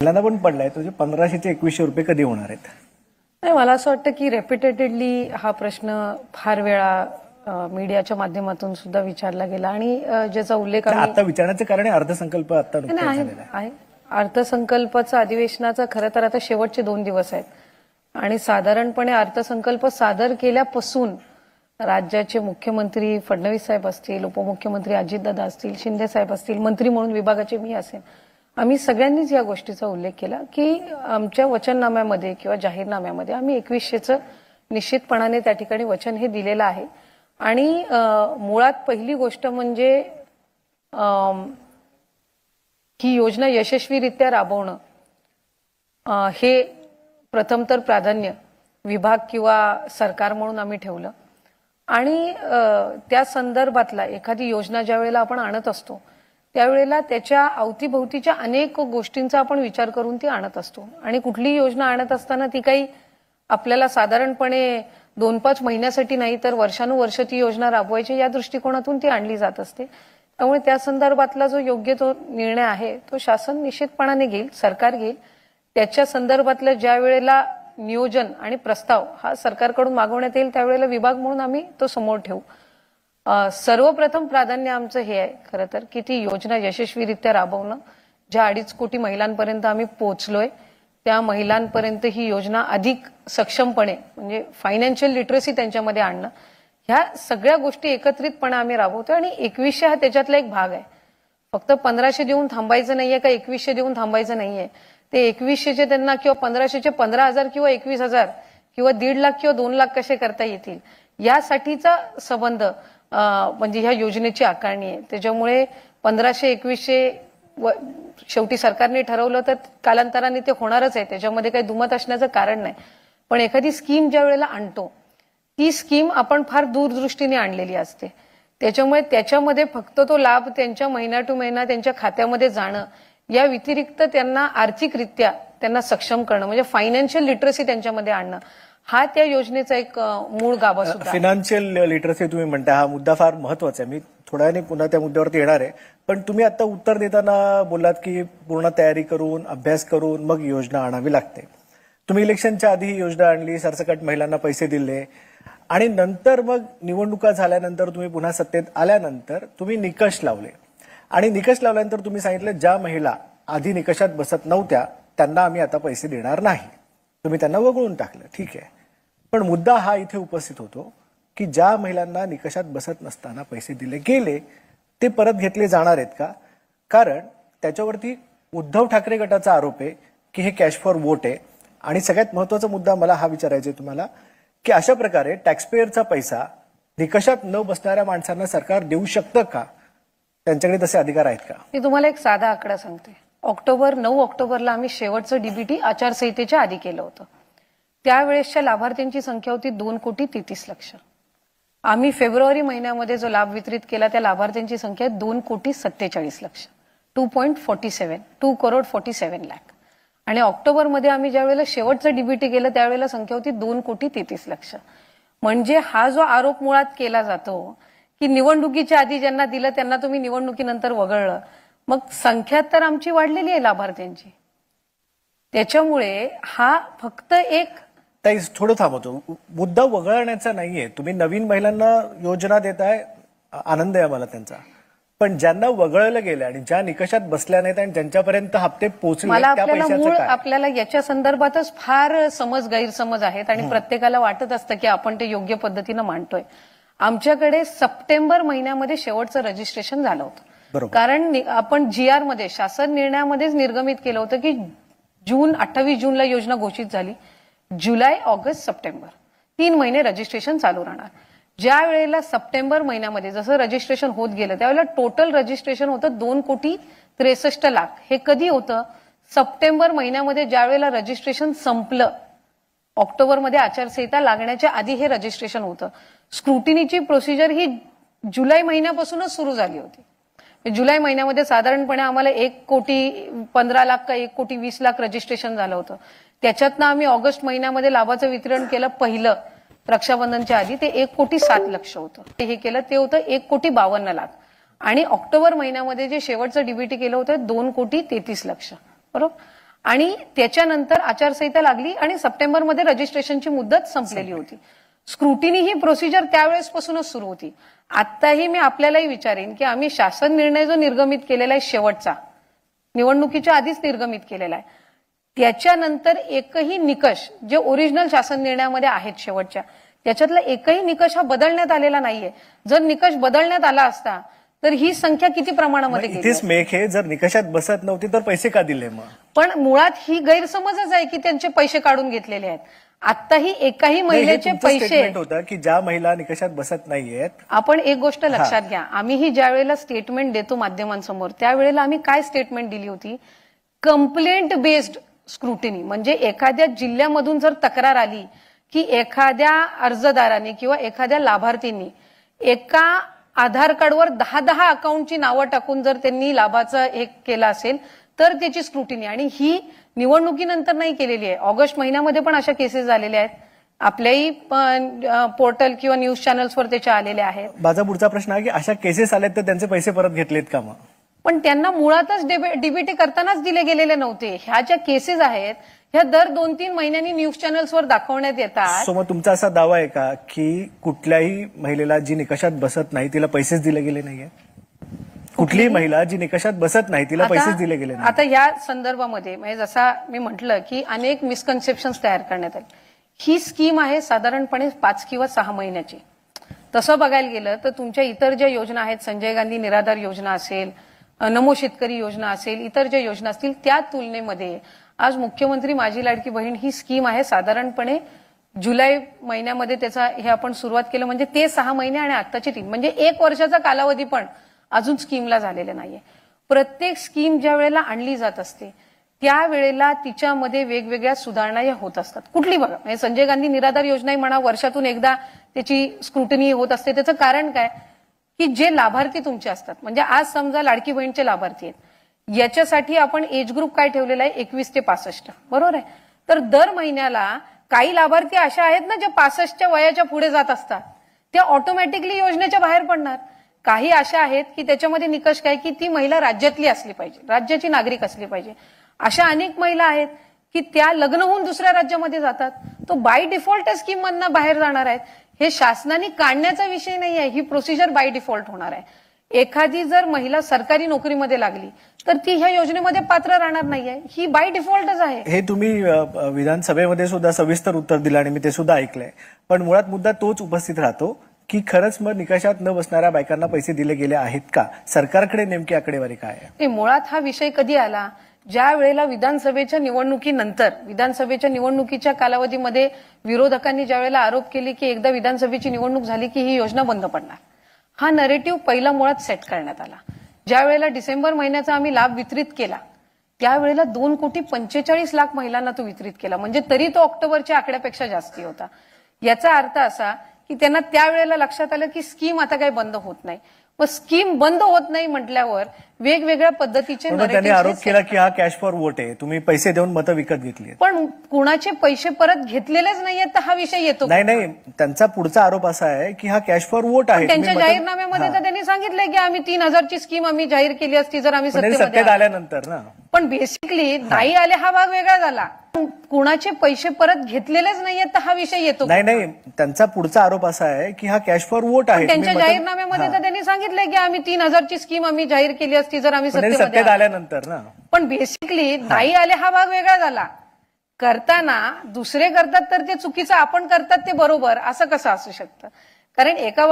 महिलांना पण पडलाय तो 1500 ते 2100 रुपये कधी होणार आहेत? नाही, मला असं वाटतं की रेपिटेटेडली हा प्रश्न फार वेळा मीडियाच्या माध्यमातून सुद्धा विचारला गेला आणि ज्याचा उल्लेख आता विचारण्याचं कारण आहे अर्थसंकल्प आता नुकताच झालेला आहे. अर्थसंकल्पाचा अधिवेशनाचा खरं तर आता शेवटचे 2 दिवस आहेत आणि साधारणपणे अर्थसंकल्प सादर केल्यापासून राज्याचे मुख्यमंत्री फडणवीस साहेब असतील, उपमुख्यमंत्री अजितदादा असतील, शिंदे साहेब असतील, मंत्री म्हणून विभागाचे मी असेल, आम्ही सगळ्यांनीच या गोष्टीचा उल्लेख केला की आमच्या वचननाम्यामध्ये किंवा जाहीरनाम्यामध्ये आम्ही 2100चं निश्चितपणाने त्या ठिकाणी वचन हे दिलेलं आहे. आणि मुळात पहिली गोष्ट म्हणजे ही योजना यशस्वीरित्या राबवणं हे प्रथम तर प्राधान्य विभाग किंवा सरकार म्हणून आम्ही ठेवलं. आणि त्या संदर्भातला एखादी योजना ज्या वेळेला आपण आणत असतो त्यावेळेला त्याच्या अवतीभोवतीच्या अनेक गोष्टींचा आपण विचार करून ती आणत असतो. आणि कुठलीही योजना आणत असताना ती काही आपल्याला साधारणपणे 2-5 महिन्यासाठी नाही तर वर्षानुवर्ष ती योजना राबवायची या दृष्टिकोनातून ती आणली जात असते. त्यामुळे त्या संदर्भातला जो योग्य तो निर्णय आहे तो शासन निश्चितपणाने घेईल, सरकार घेईल. त्याच्या संदर्भातलं ज्या वेळेला नियोजन आणि प्रस्ताव हा सरकारकडून मागवण्यात येईल त्यावेळेला विभाग म्हणून आम्ही तो समोर ठेवू. सर्वप्रथम प्राधान्य आमचं हे आहे खरं तर की ती योजना यशस्वीरित्या राबवणं. ज्या 2.5 कोटी महिलांपर्यंत आम्ही पोहोचलोय त्या महिलांपर्यंत ही योजना अधिक सक्षमपणे म्हणजे फायनान्शियल लिटरसी त्यांच्यामध्ये आणणं, ह्या सगळ्या गोष्टी एकत्रितपणे आम्ही राबवतोय. आणि 2100 हा त्याच्यातला एक भाग आहे. फक्त 1500 देऊन थांबायचं नाहीये का 2100 देऊन थांबायचं नाहीये. ते 2100चे त्यांना किंवा 1500चे 15,000 किंवा 21,000 किंवा 1.5 लाख किंवा 2 लाख कसे करता येतील यासाठीचा संबंध म्हणजे ह्या योजनेची आकारणी आहे. त्याच्यामुळे 1500-2100 शेवटी सरकारने ठरवलं तर कालांतराने ते होणारच आहे, त्याच्यामध्ये काही दुमत असण्याचं कारण नाही. पण एखादी स्कीम ज्या वेळेला आणतो ती स्कीम आपण फार दूरदृष्टीने आणलेली असते. त्याच्यामुळे त्याच्यामध्ये फक्त तो लाभ त्यांच्या महिना टू महिना त्यांच्या खात्यामध्ये जाणं या व्यतिरिक्त त्यांना आर्थिकरित्या त्यांना सक्षम करणं म्हणजे फायनान्शियल लिटरसी त्यांच्यामध्ये आणणं हा त्या योजनेचा एक मूळ गाभा सुद्धा. फायनान्शियल लिटरसी तुम्ही म्हणता हा मुद्दा फार महत्वाचा आहे. मी थोड्या वेळाने पुन्हा त्या मुद्द्यावरती येणार आहे. पण तुम्ही आता उत्तर देताना बोललात की पूर्ण तयारी करून अभ्यास करून मग योजना आणावी लागते. तुम्ही इलेक्शनच्या आधी ही योजना आणली, सरसकट महिलांना पैसे दिले आणि नंतर मग निवडणुका झाल्यानंतर तुम्ही पुन्हा सत्तेत आल्यानंतर तुम्ही निकष लावले आणि निकष लावल्यानंतर तुम्ही सांगितलं ज्या महिला आधी निकषात बसत नव्हत्या त्यांना आम्ही आता पैसे देणार नाही. तुम्ही त्यांना वगळून टाकलं, ठीक आहे. पण मुद्दा हा इथे उपस्थित होतो की ज्या महिलांना निकषात बसत नसताना पैसे दिले गेले ते परत घेतले जाणार आहेत का? कारण त्याच्यावरती उद्धव ठाकरे गटाचा आरोप आहे की हे कॅश फॉर वोट आहे. आणि सगळ्यात महत्वाचा मुद्दा मला हा विचारायचा आहे तुम्हाला की अशा प्रकारे टॅक्सपेयरचा पैसा निकषात न बसणाऱ्या माणसांना सरकार देऊ शकतं का? त्यांच्याकडे तसे अधिकार आहेत का? मी तुम्हाला एक साधा आकडा सांगते. 9 ऑक्टोबरला आम्ही शेवटचं डीबीटी आचारसंहितेच्या आधी केलं होतं. त्यावेळेसच्या लाभार्थ्यांची संख्या होती 2,33,00,000. आम्ही फेब्रुवारी महिन्यामध्ये जो लाभ वितरित केला त्या लाभार्थ्यांची संख्या 2,47,00,000 2,47,00,000. आणि ऑक्टोबरमध्ये आम्ही ज्यावेळेला शेवटचं डीबीटी केलं त्यावेळेला संख्या होती 2,33,00,000. म्हणजे हा जो आरोप मुळात केला जातो की निवडणुकीच्या आधी ज्यांना दिलं त्यांना तुम्ही निवडणुकीनंतर वगळलं, मग संख्या तर आमची वाढलेली आहे लाभार्थ्यांची. त्याच्यामुळे हा फक्त एक थोडं थांबवतो. मुद्दा वगळण्याचा नाहीये. तुम्ही नवीन महिलांना योजना देताय, आनंद आहे मला त्यांचा. पण ज्यांना वगळलं गेलं आणि ज्या निकषात बसल्या नाहीत आणि ज्यांच्यापर्यंत हप्ते पोहोचले आपल्याला याच्या संदर्भातच फार गैरसमज आहेत आणि प्रत्येकाला वाटत असतं की आपण ते योग्य पद्धतीनं मांडतोय. आमच्याकडे सप्टेंबर महिन्यामध्ये शेवटचं रजिस्ट्रेशन झालं होतं. कारण आपण GR मध्ये शासन निर्णयामध्येच निर्गमित केलं होतं की 28 जूनला योजना घोषित झाली. जुलै, ऑगस्ट, सप्टेंबर 3 महिने रजिस्ट्रेशन चालू राहणार. ज्या वेळेला सप्टेंबर महिन्यामध्ये जसं रजिस्ट्रेशन होत गेलं त्यावेळेला टोटल रजिस्ट्रेशन होतं 2,63,00,000. हे कधी होतं? सप्टेंबर महिन्यामध्ये ज्या वेळेला रजिस्ट्रेशन संपलं, ऑक्टोबरमध्ये आचारसंहिता लागण्याच्या आधी हे रजिस्ट्रेशन होतं. स्क्रुटिनीची प्रोसिजर ही जुलै महिन्यापासूनच सुरू झाली होती. जुलै महिन्यामध्ये साधारणपणे आम्हाला 1,15,00,000 का 1,20,00,000 रजिस्ट्रेशन झालं होतं. त्याच्यातनं आम्ही ऑगस्ट महिन्यामध्ये लाभाचं वितरण केलं पहिलं रक्षाबंधनच्या आधी, ते 1,07,00,000 होतं. हे केलं ते होतं 1,52,00,000. आणि ऑक्टोबर महिन्यामध्ये जे शेवटचं डीबीटी केलं होतं 2,33,00,000. बरोबर. आणि त्याच्यानंतर आचारसंहिता लागली आणि सप्टेंबरमध्ये रजिस्ट्रेशनची मुदत संपलेली होती. स्क्रुटिनी ही प्रोसिजर त्यावेळेसपासूनच सुरू होती. आत्ताही मी आपल्यालाही विचारेन की आम्ही शासन निर्णय जो निर्गमित केलेला आहे शेवटचा, निवडणुकीच्या आधीच निर्गमित केलेला आहे, त्याच्यानंतर एकही निकष जे ओरिजिनल शासन निर्णयामध्ये आहेत शेवटच्या, त्याच्यातला एकही निकष हा बदलण्यात आलेला नाहीये. जर निकष बदलण्यात आला असता तर ही संख्या किती प्रमाणामध्ये गेली इथेच मेघ हे, जर निकषात बसत नव्हती तर पैसे का दिले मग? पण मुळात ही गैरसमजच आहे की त्यांचे पैसे काढून घेतलेले आहेत. आताही एकाही महिलेचे पैसे स्टेटमेंट होतं की ज्या महिला निकषात बसत नाहीयेत. आपण एक गोष्ट लक्षात घ्या, आम्हीही ज्या वेळेला स्टेटमेंट देतो माध्यमांसमोर त्यावेळेला आम्ही काय स्टेटमेंट दिली होती? कंप्लेंट बेस्ड स्क्रुटिनी, म्हणजे एखाद्या जिल्ह्यामधून जर तक्रार आली की एखाद्या अर्जदाराने किंवा एखाद्या लाभार्थींनी एका आधार कार्डवर 10 अकाउंटची नावं टाकून जर त्यांनी लाभाचं हे केलं असेल तर त्याची स्क्रुटिनी, आणि ही निवडणुकीनंतर नाही केलेली आहे. ऑगस्ट महिन्यामध्ये पण अशा केसेस झालेल्या आहेत, आपल्याही पोर्टल किंवा न्यूज चॅनल्सवर त्याच्या आलेल्या आहेत. माझा पुढचा प्रश्न आहे की अशा केसेस आल्यात तर त्यांचे पैसे परत घेतलेत का मग? पण त्यांना मुळातच डीबीटी करतानाच दिले गेलेले नव्हते. ह्या ज्या केसेस आहेत ह्या दर 2-3 महिन्यांनी न्यूज चॅनल्सवर दाखवण्यात येतात. सो मग तुमचा असा दावा आहे का की कुठल्याही महिलेला जी निकषात बसत नाही तिला पैसेच दिले गेले नाहीये? कुठलीही महिला जी निकषात बसत नाही तिला पैसेच दिले गेले नाही? आता या संदर्भामध्ये म्हणजे जसा मी म्हटलं की अनेक मिसकन्सेप्शन्स तयार करण्यात आले. ही स्कीम आहे साधारणपणे 5 किंवा 6 महिन्याची. तसं बघायला गेलं तर तुमच्या इतर ज्या योजना आहेत, संजय गांधी निराधार योजना असेल, नमो शेतकरी योजना असेल, इतर ज्या योजना असतील त्या तुलनेमध्ये आज मुख्यमंत्री माझी लाडकी बहीण ही स्कीम आहे साधारणपणे जुलै महिन्यामध्ये त्याचा हे आपण सुरुवात केलं, म्हणजे ते 6 महिने आणि आत्ताची 3 म्हणजे 1 वर्षाचा कालावधी पण अजून स्कीमला झालेला नाहीये. प्रत्येक स्कीम ज्या वेळेला आणली जात असते त्यावेळेला तिच्यामध्ये वेगवेगळ्या सुधारणा या होत असतात. कुठली बघा, म्हणजे संजय गांधी निराधार योजनाही म्हणा, वर्षातून एकदा त्याची स्क्रुटिनी होत असते. त्याचं कारण काय की जे लाभार्थी तुमचे असतात, म्हणजे आज समजा लाडकी बहीणचे लाभार्थी आहेत, याच्यासाठी आपण एज ग्रुप काय ठेवलेला आहे? 21 ते 65, बरोबर आहे. तर दर महिन्याला काही लाभार्थी अशा आहेत ना जे 65च्या वयाच्या पुढे जात असतात, त्या ऑटोमॅटिकली योजनेच्या बाहेर पडणार. काही अशा आहेत की त्याच्यामध्ये निकष काय की ती महिला राज्यातली असली पाहिजे, राज्याची नागरिक असली पाहिजे. अशा अनेक महिला आहेत की त्या लग्न होऊन दुसऱ्या राज्यामध्ये जातात, तो बाय डिफॉल्ट स्कीम मधनं बाहेर जाणार आहेत. हे शासनाने काढण्याचा विषय नाही आहे, ही प्रोसिजर बाय डिफॉल्ट होणार आहे. एखादी जर महिला सरकारी नोकरीमध्ये लागली तर ती ह्या योजनेमध्ये पात्र राहणार नाहीये, ही बाय डिफॉल्टच आहे. हे तुम्ही विधानसभेमध्ये सुद्धा सविस्तर उत्तर दिलं आणि मी ते सुद्धा ऐकलंय. पण मुळात मुद्दा तोच उपस्थित राहतो की खरंच मग निकषात न बसणाऱ्या बायकांना पैसे दिले गेले आहेत का? सरकारकडे नेमकी आकडेवारी काय आहे? ते मुळात हा विषय कधी आला? ज्या वेळेला विधानसभेच्या निवडणुकीनंतर, विधानसभेच्या निवडणुकीच्या कालावधीमध्ये विरोधकांनी ज्या वेळेला आरोप केले की एकदा विधानसभेची निवडणूक झाली की ही योजना बंद पडणार, हा नरेटिव्ह पहिला मुळात सेट करण्यात आला. ज्या वेळेला डिसेंबर महिन्याचा आम्ही लाभ वितरित केला त्यावेळेला 2,45,00,000 महिलांना तो वितरित केला, म्हणजे तरी तो ऑक्टोबरच्या आकड्यापेक्षा जास्ती होता. याचा अर्थ असा की त्यांना त्यावेळेला लक्षात आलं की स्कीम आता काही बंद होत नाही. मग स्कीम बंद होत नाही म्हटल्यावर वेगवेगळ्या पद्धतीचे त्यांनी आरोप केला की हा कॅश फॉर वोट आहे, तुम्ही पैसे देऊन मतं विकत घेतली. पण कुणाचे पैसे परत घेतलेलेच नाहीयेत तर हा विषय येतो. नाही, त्यांचा पुढचा आरोप असा आहे की हा कॅश फॉर वोट आहे. त्यांच्या जाहीरनाम्यामध्ये तर त्यांनी सांगितलंय की आम्ही 3,000ची स्कीम आम्ही जाहीर केली असती जर आम्ही सत्तेत आल्यानंतर ना. पण बेसिकली नाही आले हा भाग वेगळा झाला. कुणाचे पैसे परत घेतलेलेच नाहीयेत तर हा विषय येतो. नाही, त्यांचा पुढचा आरोप असा आहे की हा कॅश फॉर वोट आहे. त्यांच्या जाहीरनाम्यामध्ये तर त्यांनी सांगितलंय की आम्ही 3,000ची स्कीम आम्ही जाहीर केली असती जर आम्ही सत्तेत आल्यानंतर ना. पण बेसिकली नाही आले हा भाग वेगळा झाला. करताना दुसरे करतात तर ते चुकीचं, आपण करतात ते बरोबर, असं कसं असू शकतं? कारण एका